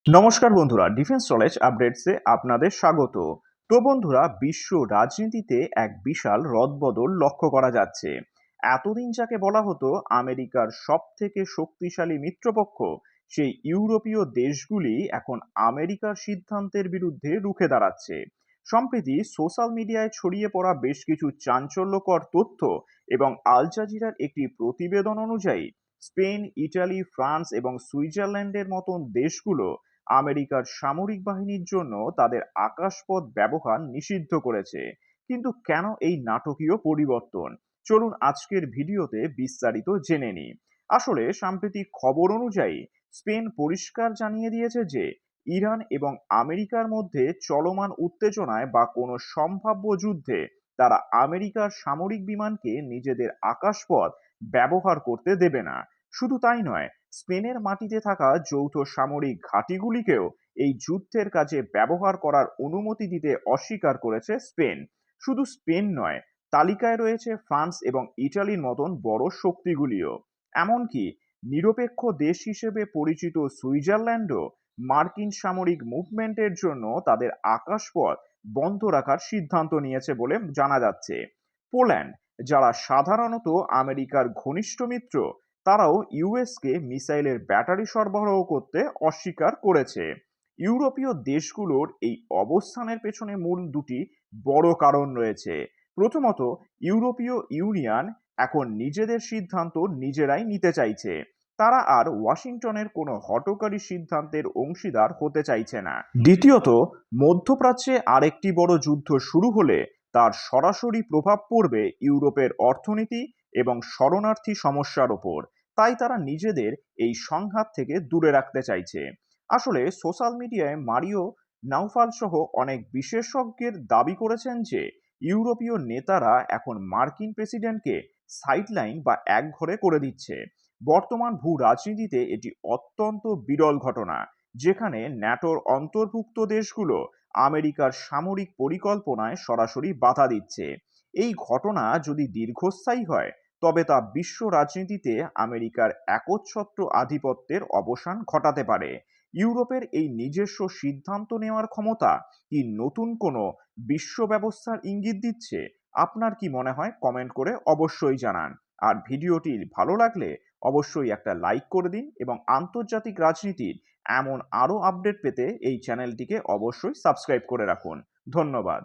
নমস্কার বন্ধুরা, defence knowledge আপডেটসে আপনাদের স্বাগত। তো বন্ধুরা, বিশ্ব রাজনীতিতে এক বিশাল রদবদল লক্ষ্য করা যাচ্ছে। এতদিন যাকে বলা হতো আমেরিকার সব থেকে শক্তিশালী মিত্রপক্ষ, সেই ইউরোপীয় দেশগুলি এখন আমেরিকার সিদ্ধান্তের বিরুদ্ধে রুখে দাঁড়াচ্ছে। সম্প্রতি সোশ্যাল মিডিয়ায় ছড়িয়ে পড়া বেশ কিছু চাঞ্চল্যকর তথ্য এবং আল জাজিরার একটি প্রতিবেদন অনুযায়ী স্পেন, ইটালি, ফ্রান্স এবং সুইজারল্যান্ডের মতন দেশগুলো আমেরিকার সামরিক বাহিনীর জন্য তাদের আকাশপথ ব্যবহার নিষিদ্ধ করেছে। কিন্তু কেন এই নাটকীয় পরিবর্তন? চলুন আজকের ভিডিওতে বিস্তারিত জেনে নিই। আসলে সাম্প্রতিক খবর অনুযায়ী স্পেন পরিষ্কার জানিয়ে দিয়েছে যে ইরান এবং আমেরিকার মধ্যে চলমান উত্তেজনায় বা কোনো সম্ভাব্য যুদ্ধে তারা আমেরিকার সামরিক বিমানকে নিজেদের আকাশপথ ব্যবহার করতে দেবে না। শুধু তাই নয়, স্পেনের মাটিতে থাকা যৌথ সামরিক ঘাঁটিগুলিকেও এই যুদ্ধের কাজে ব্যবহার করার অনুমতি দিতে অস্বীকার করেছে স্পেন। শুধু স্পেন নয়, তালিকায় রয়েছে ফ্রান্স এবং ইটালির মতন বড় শক্তিগুলিও। এমনকি নিরপেক্ষ দেশ হিসেবে পরিচিত সুইজারল্যান্ডও মার্কিন সামরিক মুভমেন্টের জন্য তাদের আকাশপথ বন্ধ রাখার সিদ্ধান্ত নিয়েছে বলে জানা যাচ্ছে। পোল্যান্ড, যারা সাধারণত আমেরিকার ঘনিষ্ঠ মিত্র, তারাও ইউএসকে মিসাইলের ব্যাটারি সরবরাহ করতে অস্বীকার করেছে। ইউরোপীয় দেশগুলোর এই অবস্থানের পেছনে মূল দুটি বড় কারণ রয়েছে। প্রথমত, ইউরোপীয় ইউনিয়ন এখন নিজেদের সিদ্ধান্ত নিজেরাই নিতে চাইছে। তারা আর ওয়াশিংটনের কোনো হঠকারী সিদ্ধান্তের অংশীদার হতে চাইছে না। দ্বিতীয়ত, মধ্যপ্রাচ্যে আরেকটি বড় যুদ্ধ শুরু হলে তার সরাসরি প্রভাব পড়বে ইউরোপের অর্থনীতি এবং শরণার্থী সমস্যার ওপর। তাই তারা নিজেদের এই সংঘাত থেকে দূরে রাখতে চাইছে। আসলে সোশ্যাল মিডিয়ায় মারিও নাউফাল সহ অনেক বিশেষজ্ঞের দাবি করেছেন যে ইউরোপীয় নেতারা এখন মার্কিন প্রেসিডেন্টকে সাইডলাইন বা একঘরে করে দিচ্ছে। বর্তমান ভূ রাজনীতিতে এটি অত্যন্ত বিরল ঘটনা, যেখানে ন্যাটোর অন্তর্ভুক্ত দেশগুলো আমেরিকার সামরিক পরিকল্পনায় সরাসরি বাধা দিচ্ছে। এই ঘটনা যদি দীর্ঘস্থায়ী হয়, তবে তা বিশ্ব রাজনীতিতে আমেরিকার একচ্ছত্র আধিপত্যের অবসান ঘটাতে পারে। ইউরোপের এই নিজস্ব সিদ্ধান্ত নেওয়ার ক্ষমতা কি নতুন কোনো বিশ্ব ব্যবস্থার ইঙ্গিত দিচ্ছে? আপনার কি মনে হয়? কমেন্ট করে অবশ্যই জানান। আর ভিডিওটি ভালো লাগলে অবশ্যই একটা লাইক করে দিন এবং আন্তর্জাতিক রাজনীতির এমন আরও আপডেট পেতে এই চ্যানেলটিকে অবশ্যই সাবস্ক্রাইব করে রাখুন। ধন্যবাদ।